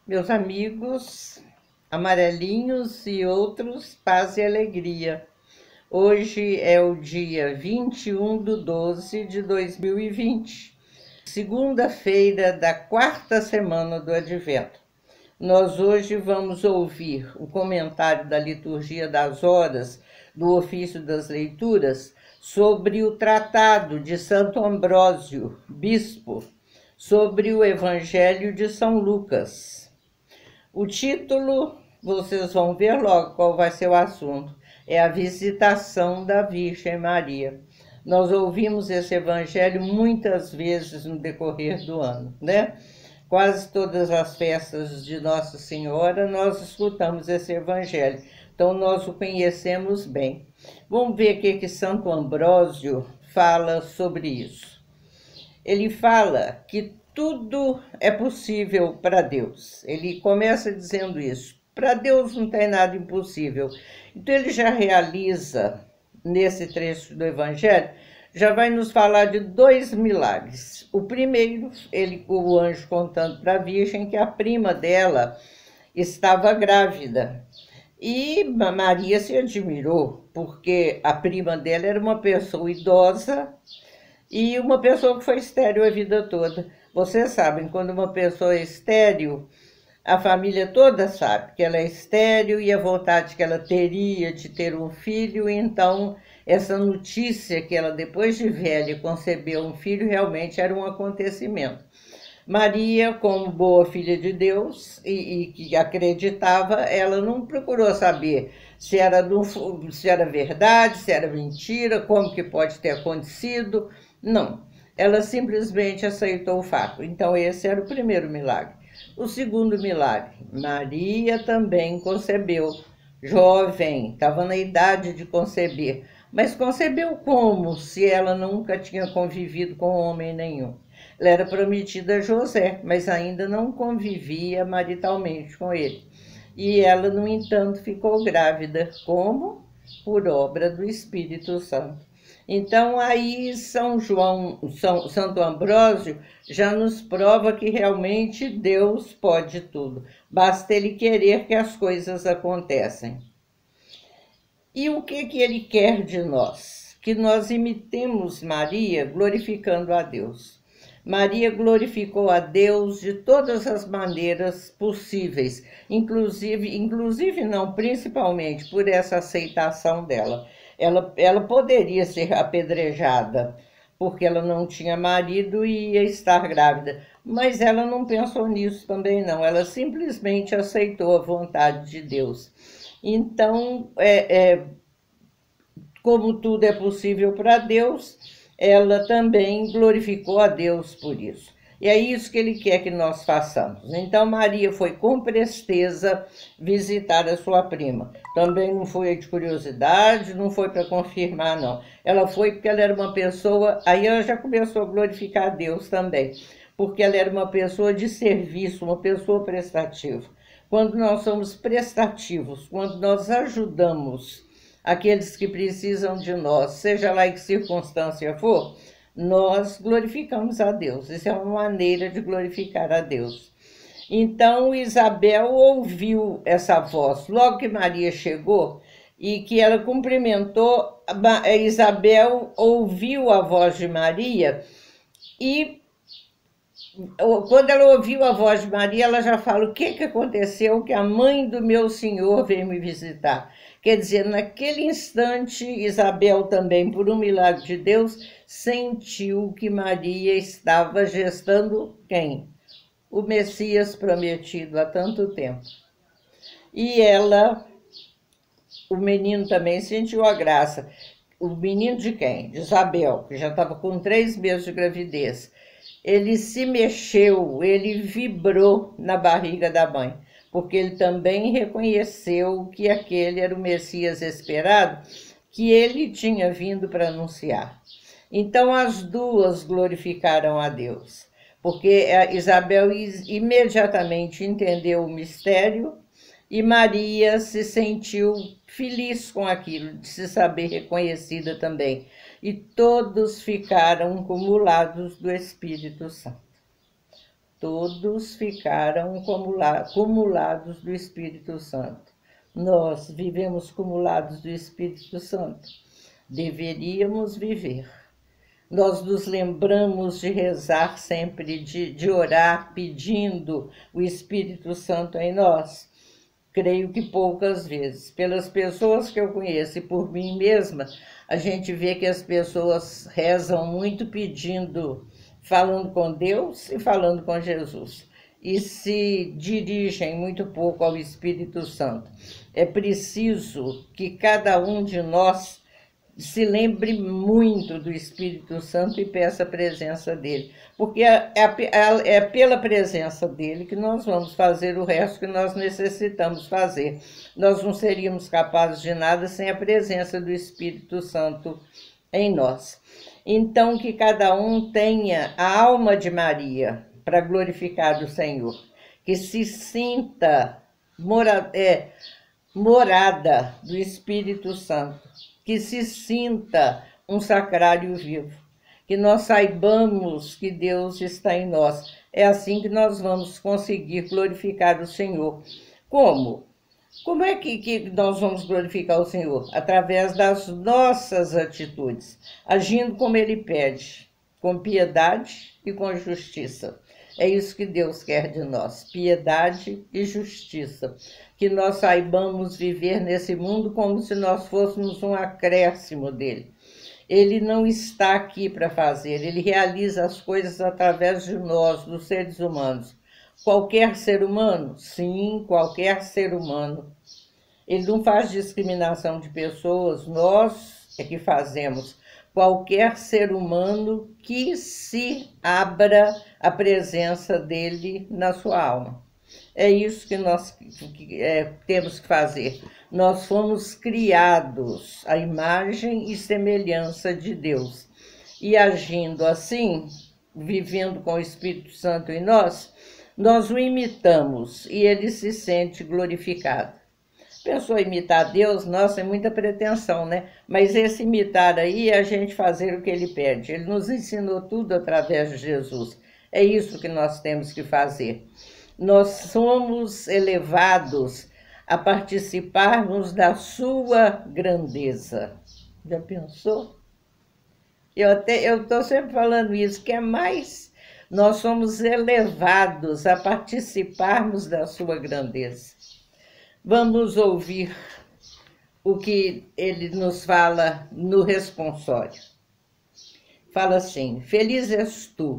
Meus amigos, amarelinhos e outros, paz e alegria. Hoje é o dia 21/12/2020, segunda-feira da quarta semana do Advento. Nós hoje vamos ouvir o comentário da Liturgia das Horas, do Ofício das Leituras, sobre o Tratado de Santo Ambrósio, bispo, sobre o Evangelho de São Lucas. O título, vocês vão ver logo qual vai ser o assunto, é a visitação da Virgem Maria. Nós ouvimos esse evangelho muitas vezes no decorrer do ano, né? Quase todas as festas de Nossa Senhora nós escutamos esse evangelho, então nós o conhecemos bem. Vamos ver o que Santo Ambrósio fala sobre isso. Ele fala que tudo é possível para Deus. Ele começa dizendo isso. Para Deus não tem nada impossível. Então ele já realiza, nesse trecho do Evangelho, já vai nos falar de 2 milagres. O primeiro, o anjo contando para a Virgem que a prima dela estava grávida. E Maria se admirou, porque a prima dela era uma pessoa idosa e uma pessoa que foi estéril a vida toda. Vocês sabem, quando uma pessoa é estéril, a família toda sabe que ela é estéril e a vontade que ela teria de ter um filho, então essa notícia que ela, depois de velha, concebeu um filho, realmente era um acontecimento. Maria, como boa filha de Deus e que acreditava, ela não procurou saber se era verdade, se era mentira, como que pode ter acontecido. Não, ela simplesmente aceitou o fato. Então esse era o primeiro milagre. O segundo milagre, Maria também concebeu, jovem, estava na idade de conceber. Mas concebeu como, se ela nunca tinha convivido com homem nenhum? Ela era prometida a José, mas ainda não convivia maritalmente com ele. E ela, no entanto, ficou grávida. Como? Por obra do Espírito Santo. Então, aí Santo Ambrósio já nos prova que realmente Deus pode tudo. Basta ele querer que as coisas aconteçam. E o que ele quer de nós? Que nós imitemos Maria glorificando a Deus. Maria glorificou a Deus de todas as maneiras possíveis, inclusive não, principalmente por essa aceitação dela. Ela poderia ser apedrejada, porque ela não tinha marido e ia estar grávida, mas ela não pensou nisso também não, ela simplesmente aceitou a vontade de Deus. Então, como tudo é possível para Deus, ela também glorificou a Deus por isso. E é isso que ele quer que nós façamos. Então Maria foi com presteza visitar a sua prima. Também não foi de curiosidade, não foi para confirmar, não. Ela foi porque ela era uma pessoa, aí ela já começou a glorificar a Deus também, porque ela era uma pessoa de serviço, uma pessoa prestativa. Quando nós somos prestativos, quando nós ajudamos aqueles que precisam de nós, seja lá em que circunstância for, nós glorificamos a Deus. Isso é uma maneira de glorificar a Deus. Então Isabel ouviu essa voz. Logo que Maria chegou e que ela cumprimentou, Isabel ouviu a voz de Maria e quando ela ouviu a voz de Maria, ela já fala: o que aconteceu? Que a mãe do meu Senhor veio me visitar. Quer dizer, naquele instante, Isabel também, por um milagre de Deus, sentiu que Maria estava gestando quem? O Messias prometido há tanto tempo. E o menino também sentiu a graça. O menino de quem? De Isabel, que já estava com 3 meses de gravidez. Ele se mexeu, ele vibrou na barriga da mãe, porque ele também reconheceu que aquele era o Messias esperado, que ele tinha vindo para anunciar. Então as duas glorificaram a Deus, porque Isabel imediatamente entendeu o mistério e Maria se sentiu feliz com aquilo, de se saber reconhecida também. E todos ficaram cumulados do Espírito Santo. todos ficaram cumulados do Espírito Santo. Nós vivemos cumulados do Espírito Santo. Deveríamos viver. Nós nos lembramos de rezar sempre, de orar pedindo o Espírito Santo em nós. Creio que poucas vezes. Pelas pessoas que eu conheço e por mim mesma, a gente vê que as pessoas rezam muito pedindo, falando com Deus e falando com Jesus. E se dirigem muito pouco ao Espírito Santo. É preciso que cada um de nós se lembre muito do Espírito Santo e peça a presença dele, porque é pela presença dele que nós vamos fazer o resto que nós necessitamos fazer. Nós não seríamos capazes de nada sem a presença do Espírito Santo em nós. Então, que cada um tenha a alma de Maria para glorificar o Senhor, que se sinta morada do Espírito Santo, que se sinta um sacrário vivo, que nós saibamos que Deus está em nós. É assim que nós vamos conseguir glorificar o Senhor. Como? Como é que nós vamos glorificar o Senhor? Através das nossas atitudes, agindo como Ele pede, com piedade e com justiça. É isso que Deus quer de nós, piedade e justiça. Que nós saibamos viver nesse mundo como se nós fôssemos um acréscimo dele. Ele não está aqui para fazer, ele realiza as coisas através de nós, dos seres humanos. Qualquer ser humano? Sim, qualquer ser humano. Ele não faz discriminação de pessoas, nós é que fazemos. Qualquer ser humano que se abra à presença dele na sua alma. É isso que nós temos que fazer. Nós fomos criados à imagem e semelhança de Deus. E agindo assim, vivendo com o Espírito Santo em nós, nós o imitamos e ele se sente glorificado. Pensou em imitar Deus? Nossa, é muita pretensão, né? Mas esse imitar aí é a gente fazer o que ele pede. Ele nos ensinou tudo através de Jesus. É isso que nós temos que fazer. Nós somos elevados a participarmos da sua grandeza. Já pensou? Eu estou sempre falando isso, que é mais... Nós somos elevados a participarmos da sua grandeza. Vamos ouvir o que ele nos fala no responsório. Fala assim: feliz és tu,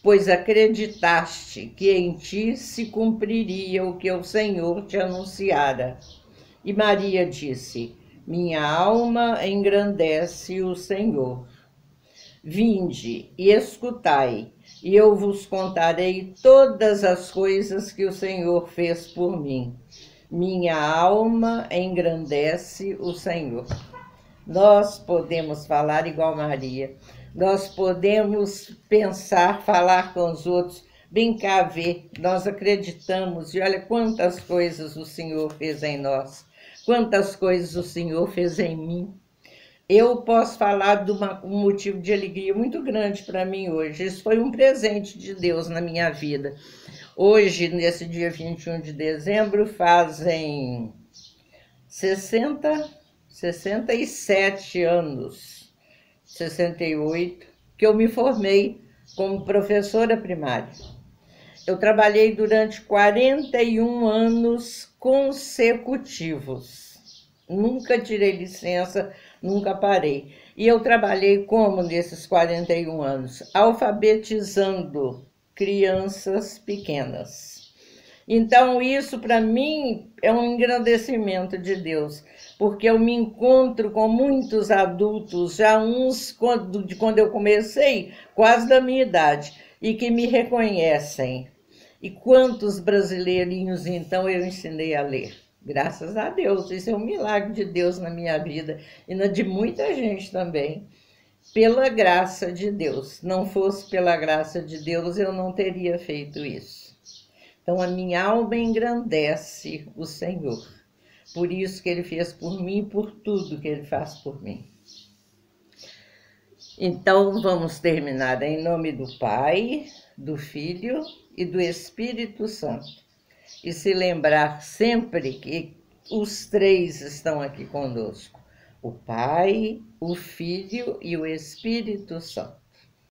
pois acreditaste que em ti se cumpriria o que o Senhor te anunciara. E Maria disse: minha alma engrandece o Senhor. Vinde e escutai, e eu vos contarei todas as coisas que o Senhor fez por mim. Minha alma engrandece o Senhor. Nós podemos falar igual Maria. Nós podemos pensar, falar com os outros, vem cá ver, nós acreditamos, e olha quantas coisas o Senhor fez em nós, quantas coisas o Senhor fez em mim. Eu posso falar de um motivo de alegria muito grande para mim hoje. Isso foi um presente de Deus na minha vida. Hoje, nesse dia 21 de dezembro, fazem 67 anos, 68, que eu me formei como professora primária. Eu trabalhei durante 41 anos consecutivos. Nunca tirei licença, nunca parei. E eu trabalhei como nesses 41 anos? Alfabetizando crianças pequenas. Então isso para mim é um engrandecimento de Deus, porque eu me encontro com muitos adultos, já uns de quando eu comecei, quase da minha idade, e que me reconhecem. E quantos brasileirinhos então eu ensinei a ler? Graças a Deus, isso é um milagre de Deus na minha vida e na de muita gente também. Pela graça de Deus. Não fosse pela graça de Deus, eu não teria feito isso. Então a minha alma engrandece o Senhor. Por isso que Ele fez por mim e por tudo que Ele faz por mim. Então vamos terminar em nome do Pai, do Filho e do Espírito Santo. E se lembrar sempre que os três estão aqui conosco: o Pai, o Filho e o Espírito Santo.